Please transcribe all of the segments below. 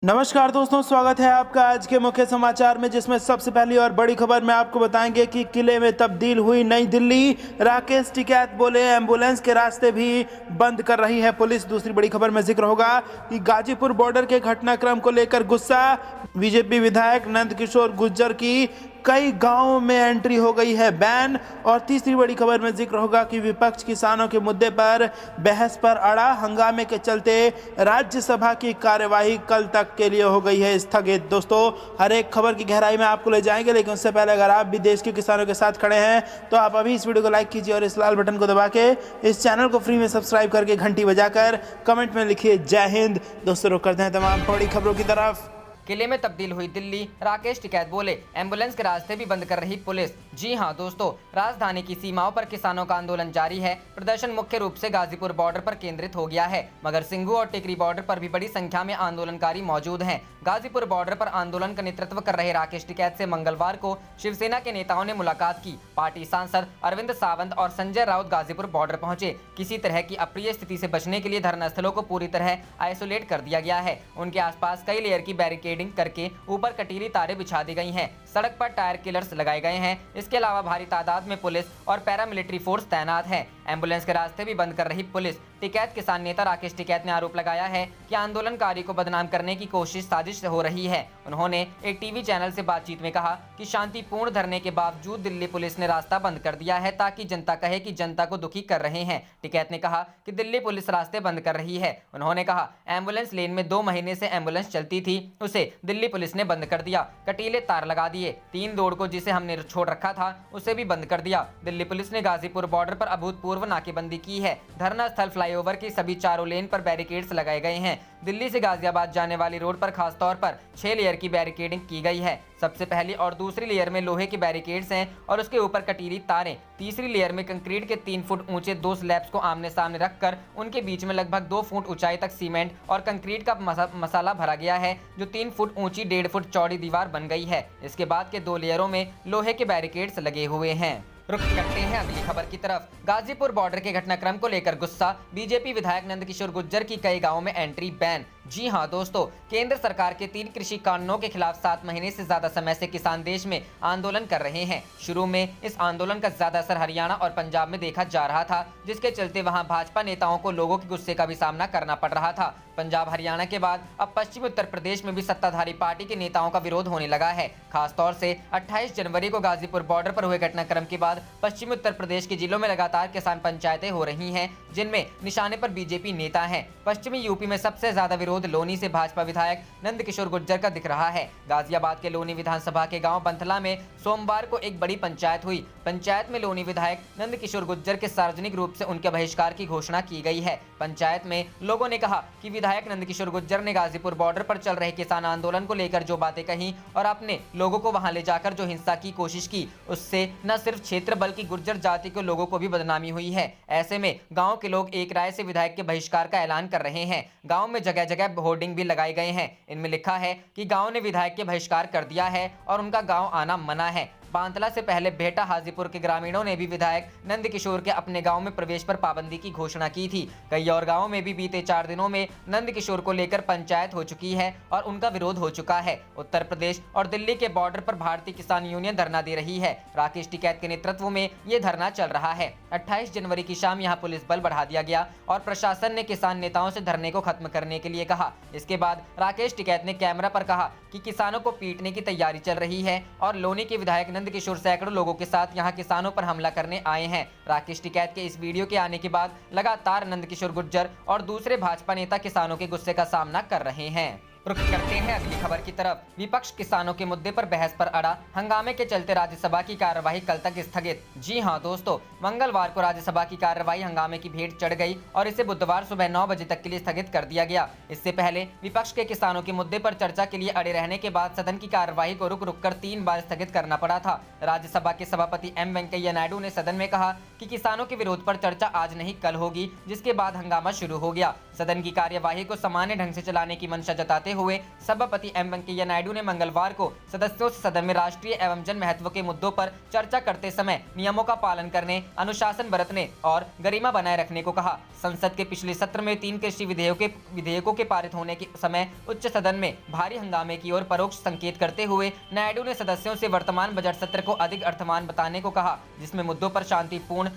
नमस्कार दोस्तों, स्वागत है आपका आज के मुख्य समाचार में, जिसमें सबसे पहली और बड़ी खबर में आपको बताएंगे कि किले में तब्दील हुई नई दिल्ली। राकेश टिकैत बोले एम्बुलेंस के रास्ते भी बंद कर रही है पुलिस। दूसरी बड़ी खबर में जिक्र होगा कि गाजीपुर बॉर्डर के घटनाक्रम को लेकर गुस्सा। बीजेपी विधायक नंदकिशोर गुर्जर की कई गांवों में एंट्री हो गई है बैन। और तीसरी बड़ी खबर में जिक्र होगा कि विपक्ष किसानों के मुद्दे पर बहस पर अड़ा। हंगामे के चलते राज्यसभा की कार्यवाही कल तक के लिए हो गई है स्थगित। दोस्तों, हर एक खबर की गहराई में आपको ले जाएंगे, लेकिन उससे पहले अगर आप भी देश के किसानों के साथ खड़े हैं तो आप अभी इस वीडियो को लाइक कीजिए और इस लाल बटन को दबा के इस चैनल को फ्री में सब्सक्राइब करके घंटी बजाकर कमेंट में लिखिए जय हिंद। दोस्तों, रुक करते हैं तमाम बड़ी खबरों की तरफ। किले में तब्दील हुई दिल्ली। राकेश टिकैत बोले एम्बुलेंस के रास्ते भी बंद कर रही पुलिस। जी हां दोस्तों, राजधानी की सीमाओं पर किसानों का आंदोलन जारी है। प्रदर्शन मुख्य रूप से गाजीपुर बॉर्डर पर केंद्रित हो गया है, मगर सिंघू और टिकरी बॉर्डर पर भी बड़ी संख्या में आंदोलनकारी मौजूद हैं। गाजीपुर बॉर्डर पर आंदोलन का नेतृत्व कर रहे राकेश टिकैत से मंगलवार को शिवसेना के नेताओं ने मुलाकात की। पार्टी सांसद अरविंद सावंत और संजय राउत गाजीपुर बॉर्डर पहुंचे। किसी तरह की अप्रिय स्थिति से बचने के लिए धरना स्थलों को पूरी तरह आइसोलेट कर दिया गया है। उनके आसपास कई लेयर की बैरिकेडिंग करके ऊपर कटीली तारें बिछा दी गई हैं। सड़क पर टायर किलर्स लगाए गए हैं। इसके अलावा भारी तादाद में पुलिस और पैरामिलिट्री फोर्स तैनात है। एम्बुलेंस के रास्ते भी बंद कर रही पुलिस। टिकैत किसान नेता राकेश टिकैत ने आरोप लगाया है कि आंदोलनकारी को बदनाम करने की कोशिश साजिश हो रही है। उन्होंने एक टीवी चैनल से बातचीत में कहा कि शांतिपूर्ण धरने के बावजूद दिल्ली पुलिस ने रास्ता बंद कर दिया है ताकि जनता कहे कि जनता को दुखी कर रहे हैं। टिकैत ने कहा कि दिल्ली पुलिस रास्ते बंद कर रही है। उन्होंने कहा एम्बुलेंस लेन में 2 महीने से एम्बुलेंस चलती थी, उसे दिल्ली पुलिस ने बंद कर दिया। कटीले तार लगा दिए। 3 दौड़ को जिसे हमने छोड़ रखा था उसे भी बंद कर दिया। दिल्ली पुलिस ने गाजीपुर बॉर्डर पर अभूतपूर्व नाकेबंदी की है। धरना स्थल फ्लाईओवर की सभी चारों लेन पर बैरिकेड्स लगाए गए हैं। दिल्ली से गाजियाबाद जाने वाली रोड पर खासतौर पर 6 लेयर की बैरिकेडिंग की गई है। सबसे पहली और दूसरी लेयर में लोहे की बैरिकेड्स हैं और उसके ऊपर कटीली तारें। तीसरी लेयर में कंक्रीट के 3 फुट ऊंचे 2 स्लैब्स को आमने सामने रखकर उनके बीच में लगभग 2 फुट ऊंचाई तक सीमेंट और कंक्रीट का मसाला भरा गया है, जो 3 फुट ऊंची 1.5 फुट चौड़ी दीवार बन गई है। इसके बाद के 2 लेयरों में लोहे के बैरिकेड्स लगे हुए हैं। रुख करते हैं अगली खबर की तरफ। गाजीपुर बॉर्डर के घटनाक्रम को लेकर गुस्सा। बीजेपी विधायक नंदकिशोर गुर्जर की कई गांवों में एंट्री बैन। जी हां दोस्तों, केंद्र सरकार के 3 कृषि कानूनों के खिलाफ 7 महीने से ज्यादा समय से किसान देश में आंदोलन कर रहे हैं। शुरू में इस आंदोलन का ज्यादा असर हरियाणा और पंजाब में देखा जा रहा था, जिसके चलते वहां भाजपा नेताओं को लोगों के गुस्से का भी सामना करना पड़ रहा था। पंजाब हरियाणा के बाद अब पश्चिमी उत्तर प्रदेश में भी सत्ताधारी पार्टी के नेताओं का विरोध होने लगा है। खासतौर से 28 जनवरी को गाजीपुर बॉर्डर पर हुए घटनाक्रम के बाद पश्चिमी उत्तर प्रदेश के जिलों में लगातार किसान पंचायतें हो रही हैं, जिनमें निशाने पर बीजेपी नेता हैं। पश्चिमी यूपी में सबसे ज्यादा विरोध लोनी से भाजपा विधायक नंदकिशोर गुर्जर का दिख रहा है। गाजियाबाद के लोनी विधानसभा के गांव बंथला में सोमवार को एक बड़ी पंचायत हुई। पंचायत में लोनी विधायक नंदकिशोर गुर्जर के सार्वजनिक रूप से उनके बहिष्कार की घोषणा की गई है। पंचायत में लोगों ने कहा कि विधायक नंदकिशोर गुर्जर ने गाजीपुर बॉर्डर पर चल रहे किसान आंदोलन को लेकर जो बातें कही और अपने लोगों को वहां ले जाकर जो हिंसा की कोशिश की, उससे न सिर्फ क्षेत्र बल्कि गुर्जर जाति के लोगों को भी बदनामी हुई है। ऐसे में गांव के लोग एक राय से विधायक के बहिष्कार का ऐलान कर रहे हैं। गांव में जगह जगह होर्डिंग भी लगाए गए हैं। इनमें लिखा है कि गांव ने विधायक के बहिष्कार कर दिया है और उनका गांव आना मना है। बांतला से पहले बेहटा हाजीपुर के ग्रामीणों ने भी विधायक नंदकिशोर के अपने गांव में प्रवेश पर पाबंदी की घोषणा की थी। कई और गांवों में भी बीते 4 दिनों में नंदकिशोर को लेकर पंचायत हो चुकी है और उनका विरोध हो चुका है। उत्तर प्रदेश और दिल्ली के बॉर्डर पर भारतीय किसान यूनियन धरना दे रही है। राकेश टिकैत के नेतृत्व में ये धरना चल रहा है। 28 जनवरी की शाम यहाँ पुलिस बल बढ़ा दिया गया और प्रशासन ने किसान नेताओं से धरने को खत्म करने के लिए कहा। इसके बाद राकेश टिकैत ने कैमरा पर कहा कि किसानों को पीटने की तैयारी चल रही है और लोनी के विधायक नंदकिशोर सैकड़ों लोगों के साथ यहां किसानों पर हमला करने आए हैं। राकेश टिकैत के इस वीडियो के आने के बाद लगातार नंदकिशोर गुर्जर और दूसरे भाजपा नेता किसानों के गुस्से का सामना कर रहे हैं। रुख करते हैं अगली खबर की तरफ। विपक्ष किसानों के मुद्दे पर बहस पर अड़ा। हंगामे के चलते राज्यसभा की कार्यवाही कल तक स्थगित। जी हां दोस्तों, मंगलवार को राज्यसभा की कार्यवाही हंगामे की भेंट चढ़ गई और इसे बुधवार सुबह 9 बजे तक के लिए स्थगित कर दिया गया। इससे पहले विपक्ष के किसानों के मुद्दे पर चर्चा के लिए अड़े रहने के बाद सदन की कार्यवाही को रुक रुक कर 3 बार स्थगित करना पड़ा था। राज्यसभा के सभापति एम वेंकैया नायडू ने सदन में कहा कि किसानों के विरोध पर चर्चा आज नहीं कल होगी, जिसके बाद हंगामा शुरू हो गया। सदन की कार्यवाही को सामान्य ढंग से चलाने की मंशा जताते हुए सभापति एम वेंकैया नायडू ने मंगलवार को सदस्यों से सदन में राष्ट्रीय एवं जन महत्व के मुद्दों पर चर्चा करते समय नियमों का पालन करने, अनुशासन बरतने और गरिमा बनाए रखने को कहा। संसद के पिछले सत्र में 3 कृषि विधेयकों के पारित होने के समय उच्च सदन में भारी हंगामे की ओर परोक्ष संकेत करते हुए नायडू ने सदस्यों से वर्तमान बजट सत्र को अधिक अर्थवान बताने को कहा, जिसमें मुद्दों पर शांतिपूर्ण,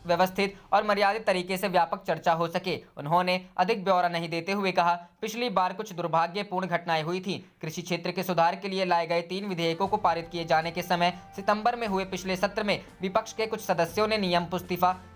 व्यवस्थित और मर्यादित तरीके से व्यापक चर्चा हो सके। उन्होंने अधिक ब्यौरा नहीं देते हुए कहा, पिछली बार कुछ दुर्भाग्यपूर्ण घटनाएं हुई थी। कृषि क्षेत्र के सुधार के लिए लाए गए 3 विधेयकों को पारित किए जाने के समय सितंबर में हुए पिछले सत्र में विपक्ष के कुछ सदस्यों ने नियम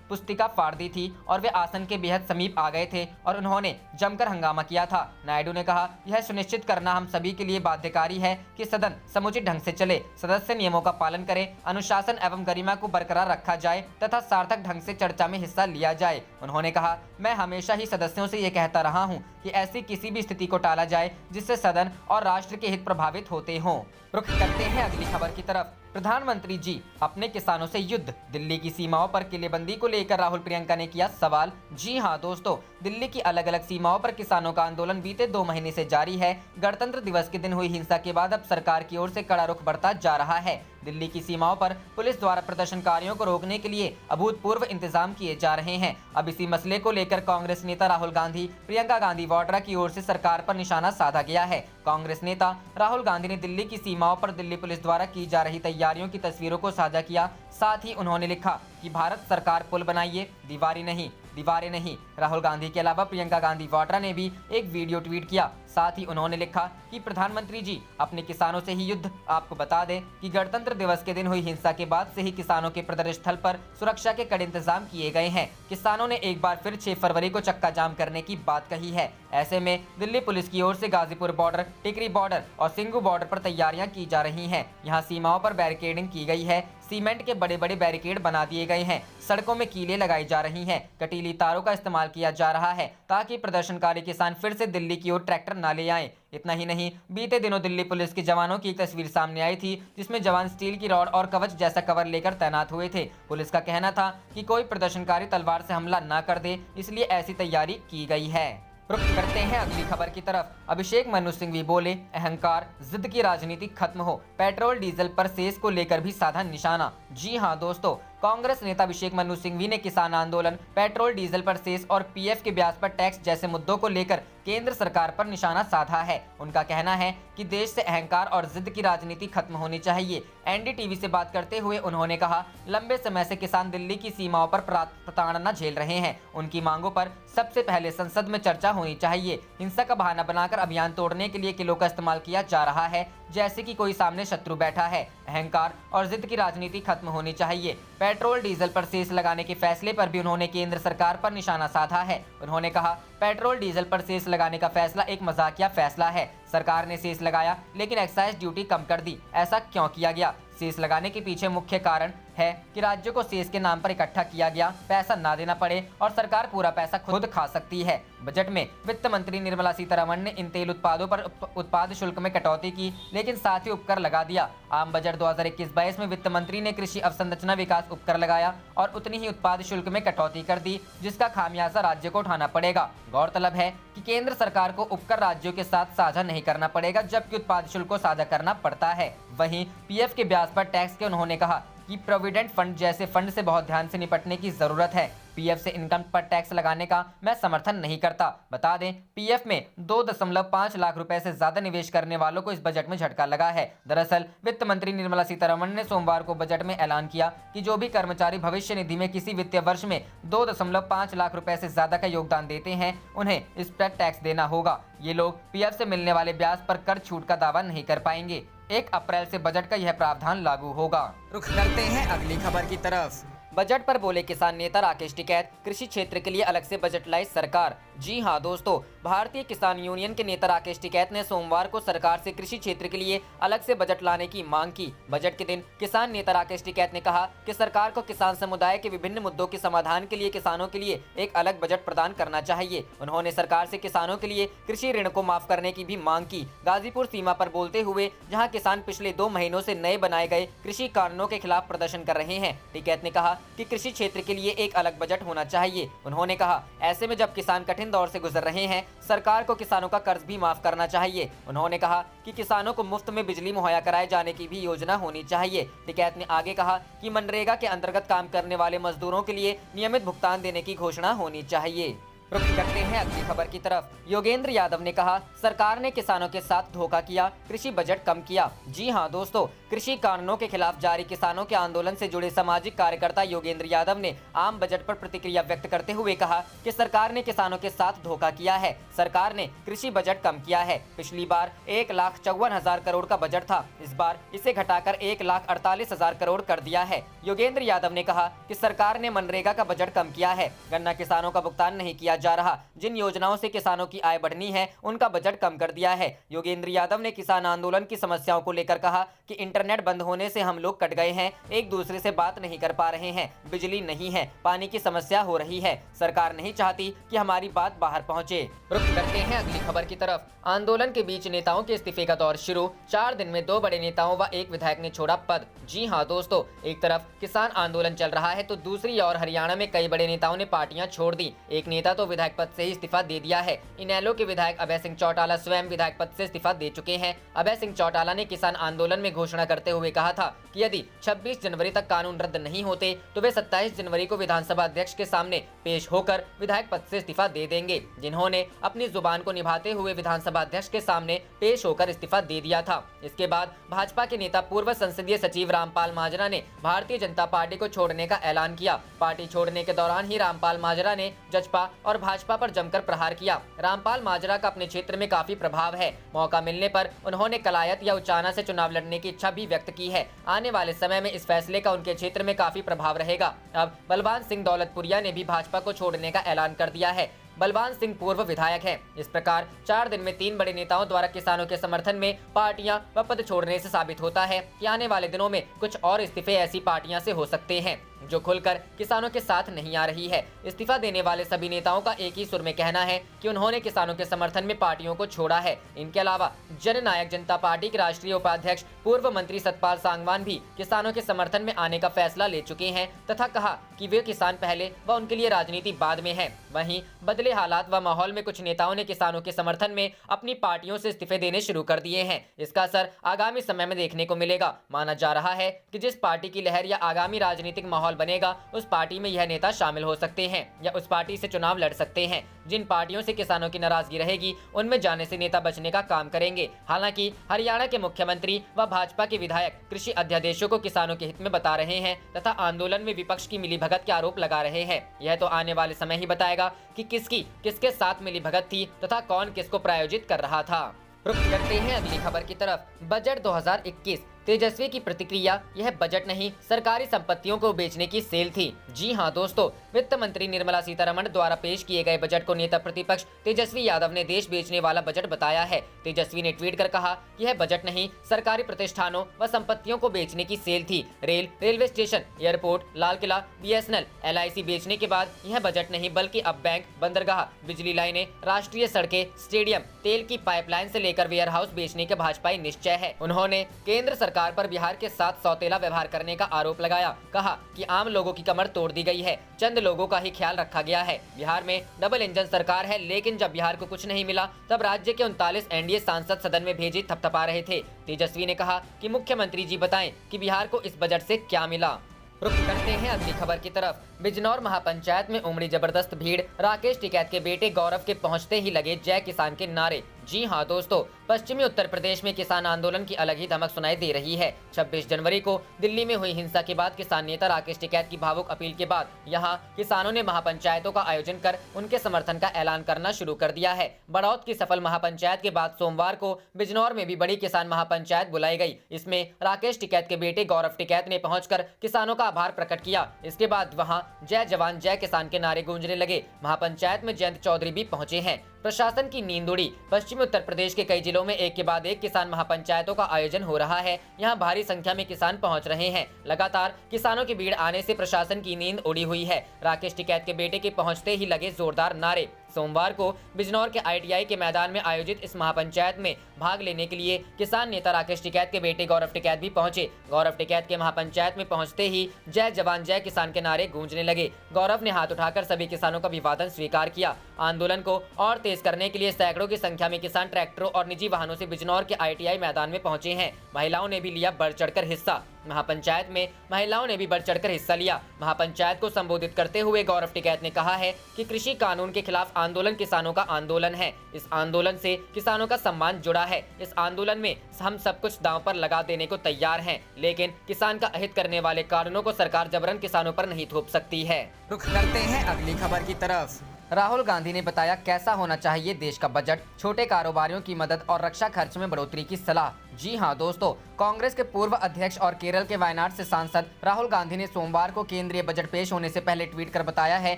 पुस्तिका फाड़ दी थी और वे आसन के बेहद समीप आ गए थे और उन्होंने जमकर हंगामा किया था। नायडू ने कहा, यह सुनिश्चित करना हम सभी के लिए बाध्यकारी है कि सदन समुचित ढंग से चले, सदस्य नियमों का पालन करें, अनुशासन एवं गरिमा को बरकरार रखा जाए तथा सार्थक ढंग से चर्चा में हिस्सा लिया जाए। उन्होंने कहा, मैं हमेशा ही सदस्यों से ये कहता रहा हूँ कि ऐसी किसी भी स्थिति को टाला जाए जिससे सदन और राष्ट्र के हित प्रभावित होते हों। रुख करते हैं अगली खबर की तरफ। प्रधानमंत्री जी अपने किसानों से युद्ध, दिल्ली की सीमाओं पर किलेबंदी को लेकर राहुल प्रियंका ने किया सवाल। जी हां दोस्तों, दिल्ली की अलग अलग सीमाओं पर किसानों का आंदोलन बीते 2 महीने से जारी है। गणतंत्र दिवस के दिन हुई हिंसा के बाद अब सरकार की ओर से कड़ा रुख बरता जा रहा है। दिल्ली की सीमाओं पर पुलिस द्वारा प्रदर्शनकारियों को रोकने के लिए अभूतपूर्व इंतजाम किए जा रहे हैं। अब इसी मसले को लेकर कांग्रेस नेता राहुल गांधी, प्रियंका गांधी वाड्रा की ओर से सरकार पर निशाना साधा गया है। कांग्रेस नेता राहुल गांधी ने दिल्ली की सीमाओं पर दिल्ली पुलिस द्वारा की जा रही तैयारियों की तस्वीरों को साझा किया। साथ ही उन्होंने लिखा कि भारत सरकार पुल बनाइए, दीवारें नहीं। राहुल गांधी के अलावा प्रियंका गांधी वाड्रा ने भी एक वीडियो ट्वीट किया। साथ ही उन्होंने लिखा कि प्रधानमंत्री जी अपने किसानों से ही युद्ध। आपको बता दें कि गणतंत्र दिवस के दिन हुई हिंसा के बाद से ही किसानों के प्रदर्शन स्थल पर सुरक्षा के कड़े इंतजाम किए गए हैं। किसानों ने एक बार फिर 6 फरवरी को चक्का जाम करने की बात कही है। ऐसे में दिल्ली पुलिस की ओर से गाजीपुर बॉर्डर, टिकरी बॉर्डर और सिंघू बॉर्डर पर तैयारियां की जा रही हैं। यहाँ सीमाओं पर बैरिकेडिंग की गई है, सीमेंट के बड़े बड़े बैरिकेड बना दिए गए हैं, सड़कों में कीलें लगाई जा रही हैं, कटीली तारों का इस्तेमाल किया जा रहा है ताकि प्रदर्शनकारी किसान फिर से दिल्ली की ओर ट्रैक्टर न ले आएं। इतना ही नहीं, बीते दिनों दिल्ली पुलिस के जवानों की एक तस्वीर सामने आई थी जिसमें जवान स्टील की रॉड और कवच जैसा कवर लेकर तैनात हुए थे। पुलिस का कहना था कि कोई प्रदर्शनकारी तलवार से हमला न कर दे, इसलिए ऐसी तैयारी की गई है। रुख करते हैं अगली खबर की तरफ। अभिषेक मनु सिंघवी बोले, अहंकार जिद की राजनीति खत्म हो, पेट्रोल डीजल पर सेस को लेकर भी साधा निशाना। जी हां दोस्तों, कांग्रेस नेता अभिषेक मनु सिंघवी ने किसान आंदोलन, पेट्रोल डीजल पर सेस और पीएफ के ब्याज पर टैक्स जैसे मुद्दों को लेकर केंद्र सरकार पर निशाना साधा है। उनका कहना है कि देश से अहंकार और जिद की राजनीति खत्म होनी चाहिए। एनडीटीवी से बात करते हुए उन्होंने कहा, लंबे समय से किसान दिल्ली की सीमाओं पर प्रताड़ना झेल रहे हैं। उनकी मांगों पर सबसे पहले संसद में चर्चा होनी चाहिए। हिंसा का बहाना बनाकर अभियान तोड़ने के लिए किलों का इस्तेमाल किया जा रहा है, जैसे कि कोई सामने शत्रु बैठा है। अहंकार और जिद की राजनीति खत्म होनी चाहिए। पेट्रोल डीजल पर सेस लगाने के फैसले पर भी उन्होंने केंद्र सरकार पर निशाना साधा है। उन्होंने कहा, पेट्रोल डीजल पर सेस लगाने का फैसला एक मजाकिया फैसला है। सरकार ने सेस लगाया लेकिन एक्साइज ड्यूटी कम कर दी। ऐसा क्यों किया गया? सेस लगाने के पीछे मुख्य कारण है कि राज्यों को सेस के नाम पर इकट्ठा किया गया पैसा ना देना पड़े और सरकार पूरा पैसा खुद खा सकती है। बजट में वित्त मंत्री निर्मला सीतारमण ने इन तेल उत्पादों पर उत्पाद शुल्क में कटौती की, लेकिन साथ ही उपकर लगा दिया। आम बजट 2021-22 में वित्त मंत्री ने कृषि अवसंरचना विकास उपकर लगाया और उतनी ही उत्पाद शुल्क में कटौती कर दी, जिसका खामियाजा राज्य को उठाना पड़ेगा। गौरतलब है कि केंद्र सरकार को उपकर राज्यों के साथ साझा नहीं करना पड़ेगा, जबकि उत्पाद शुल्क को साझा करना पड़ता है। वहीं पीएफ के ब्याज पर टैक्स के उन्होंने कहा कि प्रोविडेंट फंड जैसे फंड से बहुत ध्यान से निपटने की जरूरत है। पीएफ से इनकम पर टैक्स लगाने का मैं समर्थन नहीं करता। बता दें, पीएफ में 2.5 लाख रुपए से ज्यादा निवेश करने वालों को इस बजट में झटका लगा है। दरअसल वित्त मंत्री निर्मला सीतारमण ने सोमवार को बजट में ऐलान किया कि जो भी कर्मचारी भविष्य निधि में किसी वित्तीय वर्ष में 2.5 लाख रुपए से ज्यादा का योगदान देते हैं, उन्हें इस पर टैक्स देना होगा। ये लोग पीएफ से मिलने वाले ब्याज पर कर छूट का दावा नहीं कर पाएंगे। 1 अप्रैल से बजट का यह प्रावधान लागू होगा। रुख करते हैं अगली खबर की तरफ। बजट पर बोले किसान नेता राकेश टिकैत, कृषि क्षेत्र के लिए अलग से बजट लाई सरकार। जी हां दोस्तों, भारतीय किसान यूनियन के नेता राकेश टिकैत ने सोमवार को सरकार से कृषि क्षेत्र के लिए अलग से बजट लाने की मांग की। बजट के दिन किसान नेता राकेश टिकैत ने कहा कि सरकार को किसान समुदाय के विभिन्न मुद्दों के समाधान के लिए किसानों के लिए एक अलग बजट प्रदान करना चाहिए। उन्होंने सरकार से किसानों के लिए कृषि ऋण को माफ करने की भी मांग की। गाजीपुर सीमा पर बोलते हुए जहाँ किसान पिछले 2 महीनों से नए बनाए गए कृषि कानूनों के खिलाफ प्रदर्शन कर रहे हैं, टिकैत ने कहा कि कृषि क्षेत्र के लिए एक अलग बजट होना चाहिए। उन्होंने कहा, ऐसे में जब किसान कठिन कठिन दौर से गुजर रहे हैं, सरकार को किसानों का कर्ज भी माफ करना चाहिए। उन्होंने कहा कि किसानों को मुफ्त में बिजली मुहैया कराए जाने की भी योजना होनी चाहिए। टिकैत ने आगे कहा कि मनरेगा के अंतर्गत काम करने वाले मजदूरों के लिए नियमित भुगतान देने की घोषणा होनी चाहिए। रुख करते हैं अगली खबर की तरफ। योगेंद्र यादव ने कहा, सरकार ने किसानों के साथ धोखा किया, कृषि बजट कम किया। जी हां दोस्तों, कृषि कानूनों के खिलाफ जारी किसानों के आंदोलन से जुड़े सामाजिक कार्यकर्ता योगेंद्र यादव ने आम बजट पर प्रतिक्रिया व्यक्त करते हुए कहा कि सरकार ने किसानों के साथ धोखा किया है। सरकार ने कृषि बजट कम किया है। पिछली बार 1,54,000 करोड़ का बजट था, इस बार इसे घटाकर 1,48,000 करोड़ कर दिया है। योगेंद्र यादव ने कहा कि सरकार ने मनरेगा का बजट कम किया है, गन्ना किसानों का भुगतान नहीं किया जा रहा, जिन योजनाओं से किसानों की आय बढ़नी है उनका बजट कम कर दिया है। योगेंद्र यादव ने किसान आंदोलन की समस्याओं को लेकर कहा कि इंटरनेट बंद होने से हम लोग कट गए हैं, एक दूसरे से बात नहीं कर पा रहे हैं, बिजली नहीं है, पानी की समस्या हो रही है, सरकार नहीं चाहती कि हमारी बात बाहर पहुंचे। रुख करते हैं अगली खबर की तरफ। आंदोलन के बीच नेताओं के इस्तीफे का दौर शुरू, 4 दिन में 2 बड़े नेताओं व 1 विधायक ने छोड़ा पद। जी हां दोस्तों, एक तरफ किसान आंदोलन चल रहा है तो दूसरी ओर हरियाणा में कई बड़े नेताओं ने पार्टियां छोड़ दी। एक नेता तो विधायक पद से ही इस्तीफा दे दिया है। इनेलो के विधायक अभय सिंह चौटाला स्वयं विधायक पद से इस्तीफा दे चुके हैं। अभय सिंह चौटाला ने किसान आंदोलन में घोषणा करते हुए कहा था कि यदि 26 जनवरी तक कानून रद्द नहीं होते तो वे 27 जनवरी को विधानसभा अध्यक्ष के सामने पेश होकर विधायक पद से इस्तीफा दे देंगे। जिन्होंने अपनी जुबान को निभाते हुए विधानसभा अध्यक्ष के सामने पेश होकर इस्तीफा दे दिया था। इसके बाद भाजपा के नेता पूर्व संसदीय सचिव रामपाल माजरा ने भारतीय जनता पार्टी को छोड़ने का ऐलान किया। पार्टी छोड़ने के दौरान ही रामपाल माजरा ने जजपा और भाजपा पर जमकर प्रहार किया। रामपाल माजरा का अपने क्षेत्र में काफी प्रभाव है। मौका मिलने पर उन्होंने कलायत या उचाना से चुनाव लड़ने की इच्छा भी व्यक्त की है। आने वाले समय में इस फैसले का उनके क्षेत्र में काफी प्रभाव रहेगा। अब बलवान सिंह दौलतपुरिया ने भी भाजपा को छोड़ने का ऐलान कर दिया है। बलवान सिंह पूर्व विधायक हैं। इस प्रकार 4 दिन में 3 बड़े नेताओं द्वारा किसानों के समर्थन में पार्टियां व पद छोड़ने से साबित होता है कि आने वाले दिनों में कुछ और इस्तीफे ऐसी पार्टियां से हो सकते हैं जो खुलकर किसानों के साथ नहीं आ रही है। इस्तीफा देने वाले सभी नेताओं का एक ही सुर में कहना है कि उन्होंने किसानों के समर्थन में पार्टियों को छोड़ा है। इनके अलावा जननायक जनता पार्टी के राष्ट्रीय उपाध्यक्ष पूर्व मंत्री सतपाल सांगवान भी किसानों के समर्थन में आने का फैसला ले चुके हैं तथा कहा कि वे किसान पहले व उनके लिए राजनीति बाद में है। वहीं बदले हालात व माहौल में कुछ नेताओं ने किसानों के समर्थन में अपनी पार्टियों से इस्तीफे देने शुरू कर दिए हैं। इसका असर आगामी समय में देखने को मिलेगा। माना जा रहा है कि जिस पार्टी की लहर या आगामी राजनीतिक माहौल बनेगा उस पार्टी में यह नेता शामिल हो सकते हैं या उस पार्टी से चुनाव लड़ सकते हैं। जिन पार्टियों से किसानों की नाराजगी रहेगी उनमें जाने से नेता बचने का काम करेंगे। हालांकि हरियाणा के मुख्यमंत्री व भाजपा के विधायक कृषि अध्यादेशों को किसानों के हित में बता रहे हैं तथा आंदोलन में विपक्ष की मिलीभगत के आरोप लगा रहे हैं। यह तो आने वाले समय ही बताएगा कि किसके साथ मिलीभगत थी तथा कौन किसको प्रायोजित कर रहा था। रुख करते हैं अगली खबर की तरफ। बजट 2021 तेजस्वी की प्रतिक्रिया, यह बजट नहीं सरकारी संपत्तियों को बेचने की सेल थी। जी हां दोस्तों, वित्त मंत्री निर्मला सीतारमण द्वारा पेश किए गए बजट को नेता प्रतिपक्ष तेजस्वी यादव ने देश बेचने वाला बजट बताया है। तेजस्वी ने ट्वीट कर कहा, यह बजट नहीं सरकारी प्रतिष्ठानों व संपत्तियों को बेचने की सेल थी। Railway station, airport, Lal Qila, BSNL, LIC बेचने के बाद यह बजट नहीं बल्कि अब बैंक, बंदरगाह, बिजली लाइनें, राष्ट्रीय सड़कें, स्टेडियम, तेल की पाइपलाइन से लेकर वेयर हाउस बेचने का भाजपाई निश्चय है। उन्होंने केंद्र सरकार पर बिहार के साथ सौतेला व्यवहार करने का आरोप लगाया। कहा कि आम लोगों की कमर तोड़ दी गई है, चंद लोगों का ही ख्याल रखा गया है। बिहार में डबल इंजन सरकार है, लेकिन जब बिहार को कुछ नहीं मिला तब राज्य के 39 NDA सांसद सदन में भेजी थपथपा रहे थे। तेजस्वी ने कहा कि मुख्यमंत्री जी बताएं कि बिहार को इस बजट से क्या मिला। रुख करते हैं अगली खबर की तरफ। बिजनौर महापंचायत में उमड़ी जबरदस्त भीड़, राकेश टिकैत के बेटे गौरव के पहुंचते ही लगे जय किसान के नारे। जी हां दोस्तों, पश्चिमी उत्तर प्रदेश में किसान आंदोलन की अलग ही धमक सुनाई दे रही है। 26 जनवरी को दिल्ली में हुई हिंसा के बाद किसान नेता राकेश टिकैत की भावुक अपील के बाद यहां किसानों ने महापंचायतों का आयोजन कर उनके समर्थन का ऐलान करना शुरू कर दिया है। बड़ौत की सफल महापंचायत के बाद सोमवार को बिजनौर में भी बड़ी किसान महापंचायत बुलाई गई। इसमें राकेश टिकैत के बेटे गौरव टिकैत ने पहुंचकर किसानों का आभार प्रकट किया। इसके बाद वहां जय जवान जय किसान के नारे गूंजने लगे। महापंचायत में जयंत चौधरी भी पहुंचे हैं। प्रशासन की नींद उड़ी। पश्चिमी उत्तर प्रदेश के कई जिलों में एक के बाद एक किसान महापंचायतों का आयोजन हो रहा है। यहां भारी संख्या में किसान पहुंच रहे हैं। लगातार किसानों की भीड़ आने से प्रशासन की नींद उड़ी हुई है। राकेश टिकैत के बेटे के पहुंचते ही लगे जोरदार नारे। सोमवार को बिजनौर के ITI के मैदान में आयोजित इस महापंचायत में भाग लेने के लिए किसान नेता राकेश टिकैत के बेटे गौरव टिकैत भी पहुंचे। गौरव टिकैत के महापंचायत में पहुंचते ही जय जवान जय किसान के नारे गूंजने लगे। गौरव ने हाथ उठाकर सभी किसानों का अभिवादन स्वीकार किया। आंदोलन को और तेज करने के लिए सैकड़ों की संख्या में किसान ट्रैक्टरों और निजी वाहनों से बिजनौर के ITI मैदान में पहुंचे हैं। महिलाओं ने भी लिया बढ़ चढ़कर हिस्सा। महापंचायत में महिलाओं ने भी बढ़ चढ़कर हिस्सा लिया। महापंचायत को संबोधित करते हुए गौरव टिकैत ने कहा है कि कृषि कानून के खिलाफ आंदोलन किसानों का आंदोलन है। इस आंदोलन से किसानों का सम्मान जुड़ा है। इस आंदोलन में हम सब कुछ दांव पर लगा देने को तैयार हैं, लेकिन किसान का अहित करने वाले कानूनों को सरकार जबरन किसानों पर नहीं थोप सकती है। रुख करते हैं अगली खबर की तरफ। राहुल गांधी ने बताया कैसा होना चाहिए देश का बजट, छोटे कारोबारियों की मदद और रक्षा खर्च में बढ़ोतरी की सलाह। जी हां दोस्तों, कांग्रेस के पूर्व अध्यक्ष और केरल के वायनाड से सांसद राहुल गांधी ने सोमवार को केंद्रीय बजट पेश होने से पहले ट्वीट कर बताया है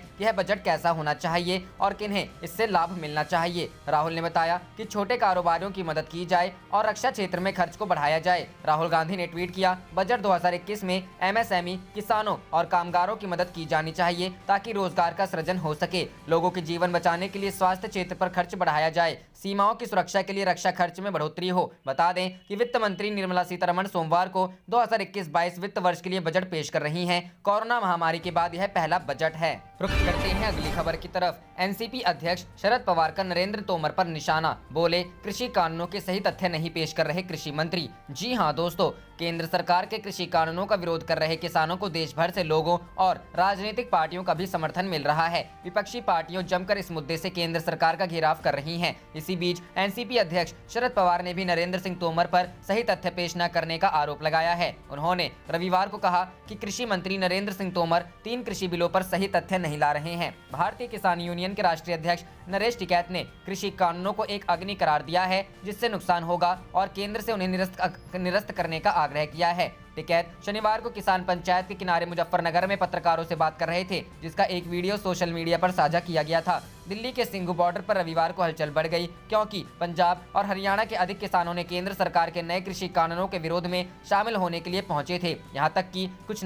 कि यह बजट कैसा होना चाहिए और किन्हें इससे लाभ मिलना चाहिए। राहुल ने बताया कि छोटे कारोबारियों की मदद की जाए और रक्षा क्षेत्र में खर्च को बढ़ाया जाए। राहुल गांधी ने ट्वीट किया, बजट 2021 में MSME, किसानों और कामगारों की मदद की जानी चाहिए ताकि रोजगार का सृजन हो सके। लोगों के जीवन बचाने के लिए स्वास्थ्य क्षेत्र पर खर्च बढ़ाया जाए। सीमाओं की सुरक्षा के लिए रक्षा खर्च में बढ़ोतरी हो। बता दें कि वित्त मंत्री निर्मला सीतारमण सोमवार को 2021-22 वित्त वर्ष के लिए बजट पेश कर रही हैं। कोरोना महामारी के बाद यह पहला बजट है। रुख करते हैं अगली खबर की तरफ। NCP अध्यक्ष शरद पवार का नरेंद्र तोमर पर निशाना, बोले कृषि कानूनों के सही तथ्य नहीं पेश कर रहे कृषि मंत्री। जी हां दोस्तों, केंद्र सरकार के कृषि कानूनों का विरोध कर रहे किसानों को देश भर से लोगों और राजनीतिक पार्टियों का भी समर्थन मिल रहा है। विपक्षी पार्टियां जमकर इस मुद्दे से केंद्र सरकार का घेराव कर रही हैं। इसी बीच NCP अध्यक्ष शरद पवार ने भी नरेंद्र सिंह तोमर पर सही तथ्य पेश न करने का आरोप लगाया है। उन्होंने रविवार को कहा कि कृषि मंत्री नरेंद्र सिंह तोमर 3 कृषि बिलों पर सही तथ्य नहीं ला रहे हैं। भारतीय किसान यूनियन के राष्ट्रीय अध्यक्ष नरेश टिकैत ने कृषि कानूनों को एक अग्नि करार दिया है जिससे नुकसान होगा और केंद्र से उन्हें निरस्त करने का आग्रह किया है। टिकैत शनिवार को किसान पंचायत के किनारे मुजफ्फरनगर में पत्रकारों से बात कर रहे थे, जिसका एक वीडियो सोशल मीडिया पर साझा किया गया था। दिल्ली के सिंघू बॉर्डर पर रविवार को हलचल बढ़ गई क्योंकि पंजाब और हरियाणा के अधिक किसानों ने केंद्र सरकार के नए कृषि कानूनों के विरोध में शामिल होने के लिए पहुंचे थे। यहां तक कि कुछ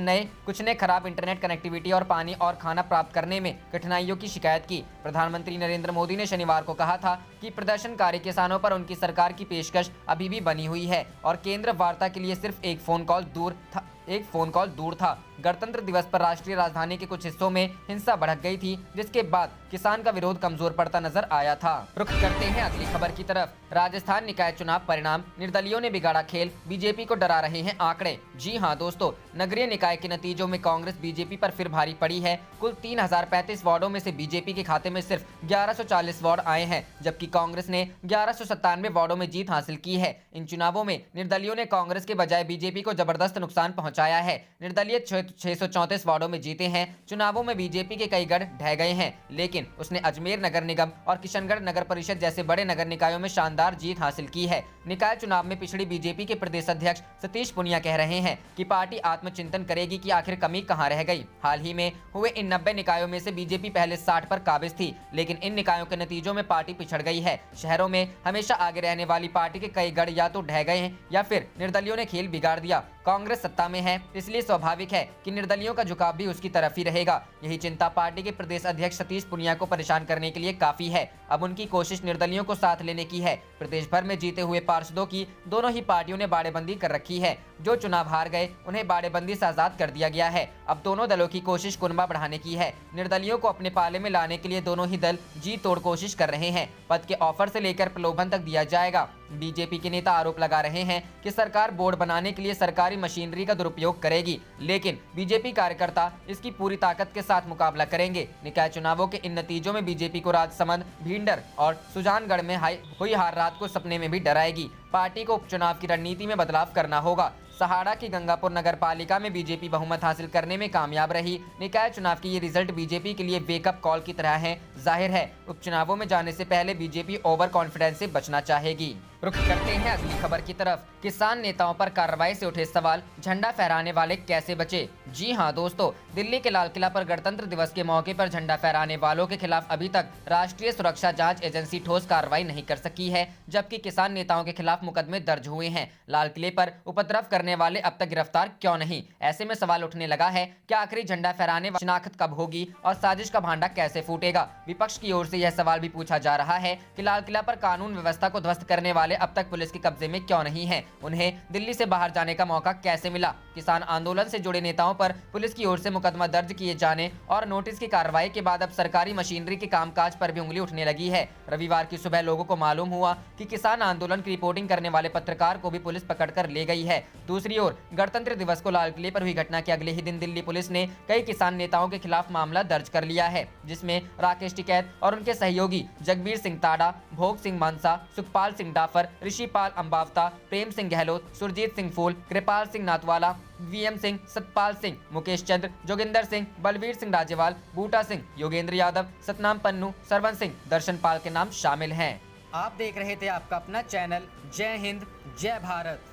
ने खराब इंटरनेट कनेक्टिविटी और पानी और खाना प्राप्त करने में कठिनाइयों की शिकायत की। प्रधानमंत्री नरेंद्र मोदी ने शनिवार को कहा था कि प्रदर्शनकारी किसानों पर उनकी सरकार की पेशकश अभी भी बनी हुई है और केंद्र वार्ता के लिए सिर्फ एक फोन कॉल दूर था। गणतंत्र दिवस पर राष्ट्रीय राजधानी के कुछ हिस्सों में हिंसा भड़क गई थी, जिसके बाद किसान का विरोध कमजोर पड़ता नजर आया था। रुख करते हैं अगली खबर की तरफ। राजस्थान निकाय चुनाव परिणाम, निर्दलियों ने बिगाड़ा खेल, बीजेपी को डरा रहे हैं आंकड़े। जी हां दोस्तों, नगरीय निकाय के नतीजों में कांग्रेस बीजेपी पर फिर भारी पड़ी है। कुल 3035 वार्डों में से बीजेपी के खाते में सिर्फ 1140 वार्ड आए हैं, जबकि कांग्रेस ने 1197 वार्डों में जीत हासिल की है। इन चुनावों में निर्दलियों ने कांग्रेस के बजाय बीजेपी को जबरदस्त नुकसान पहुंचाया है। निर्दलीय 634 वार्डों में जीते हैं। चुनावों में बीजेपी के कई गढ़ ढह गए हैं, लेकिन उसने अजमेर नगर निगम और किशनगढ़ नगर परिषद जैसे बड़े नगर निकायों में शानदार जीत हासिल की है। निकाय चुनाव में पिछड़ी बीजेपी के प्रदेश अध्यक्ष सतीश पुनिया कह रहे हैं कि पार्टी आत्मचिंतन करेगी कि आखिर कमी कहां रह गई। हाल ही में हुए इन 90 निकायों में से बीजेपी पहले 60 पर काबिज थी, लेकिन इन निकायों के नतीजों में पार्टी पिछड़ गई है। शहरों में हमेशा आगे रहने वाली पार्टी के कई गढ़ या तो ढह गए हैं या फिर निर्दलियों ने खेल बिगाड़ दिया। कांग्रेस सत्ता में है, इसलिए स्वाभाविक है कि निर्दलियों का झुकाव भी उसकी तरफ ही रहेगा। यही चिंता पार्टी के प्रदेश अध्यक्ष सतीश पुनिया को परेशान करने के लिए काफी है। अब उनकी कोशिश निर्दलियों को साथ लेने की है। प्रदेश भर में जीते हुए पार्षदों की दोनों ही पार्टियों ने बाड़ेबंदी कर रखी है। जो चुनाव हार गए उन्हें बाड़ेबंदी से आजाद कर दिया गया है। अब दोनों दलों की कोशिश कुनबा बढ़ाने की है। निर्दलियों को अपने पाले में लाने के लिए दोनों ही दल जी तोड़ कोशिश कर रहे हैं। पद के ऑफर से लेकर प्रलोभन तक दिया जाएगा। बीजेपी के नेता आरोप लगा रहे हैं कि सरकार बोर्ड बनाने के लिए सरकारी मशीनरी का दुरुपयोग करेगी, लेकिन बीजेपी कार्यकर्ता इसकी पूरी ताकत के साथ मुकाबला करेंगे। निकाय चुनावों के इन नतीजों में बीजेपी को राजसमंद, भींडर और सुजानगढ़ में हुई हार रात को सपने में भी डराएगी। पार्टी को उपचुनाव की रणनीति में बदलाव करना होगा। सहाड़ा की गंगापुर नगर पालिका में बीजेपी बहुमत हासिल करने में कामयाब रही। निकाय चुनाव की ये रिजल्ट बीजेपी के लिए वेकअप कॉल की तरह है। जाहिर है उपचुनावों में जाने से पहले बीजेपी ओवर कॉन्फिडेंस से बचना चाहेगी। रुख करते हैं अगली खबर की तरफ। किसान नेताओं पर कार्रवाई से उठे सवाल, झंडा फहराने वाले कैसे बचे। जी हां दोस्तों, दिल्ली के लाल किला पर गणतंत्र दिवस के मौके पर झंडा फहराने वालों के खिलाफ अभी तक राष्ट्रीय सुरक्षा जांच एजेंसी ठोस कार्रवाई नहीं कर सकी है, जबकि किसान नेताओं के खिलाफ खिलाफ मुकदमे दर्ज हुए हैं। लाल किले पर उपद्रव करने वाले अब तक गिरफ्तार क्यों नहीं? ऐसे में सवाल उठने लगा है कि आखिरी झंडा फहराने वाली शिनाख्त कब होगी और साजिश का भांडा कैसे फूटेगा। विपक्ष की ओर से यह सवाल भी पूछा जा रहा है कि लाल किला पर कानून व्यवस्था को ध्वस्त करने वाले अब तक पुलिस के कब्जे में क्यों नहीं है? उन्हें दिल्ली से बाहर जाने का मौका कैसे मिला? किसान आंदोलन से जुड़े नेताओं पर पुलिस की ओर से मुकदमा दर्ज किए जाने और नोटिस की कार्रवाई के बाद अब सरकारी मशीनरी के कामकाज पर भी उंगली उठने लगी है। रविवार की सुबह लोगों को मालूम हुआ कि किसान आंदोलन की रिपोर्टिंग करने वाले पत्रकार को भी पुलिस पकड़कर ले गई है। दूसरी ओर गणतंत्र दिवस को लाल किले पर हुई घटना के अगले ही दिन दिल्ली पुलिस ने कई किसान नेताओं के खिलाफ मामला दर्ज कर लिया है, जिसमें राकेश टिकैत और उनके सहयोगी जगबीर सिंह ताड़ा, भोग सिंह मानसा, सुखपाल सिंह डाफर, ऋषिपाल अंबावता, प्रेम सिंह गहलोत, सुरजीत सिंह फूल, कृपाल सिंह नाथवाला, वीएम सिंह, सतपाल सिंह, मुकेश चंद्र, जोगिंदर सिंह, बलवीर सिंह राजेवाल, बूटा सिंह, योगेंद्र यादव, सतनाम पन्नू, सरवन सिंह, दर्शन पाल के नाम शामिल हैं। आप देख रहे थे आपका अपना चैनल जय हिंद जय भारत।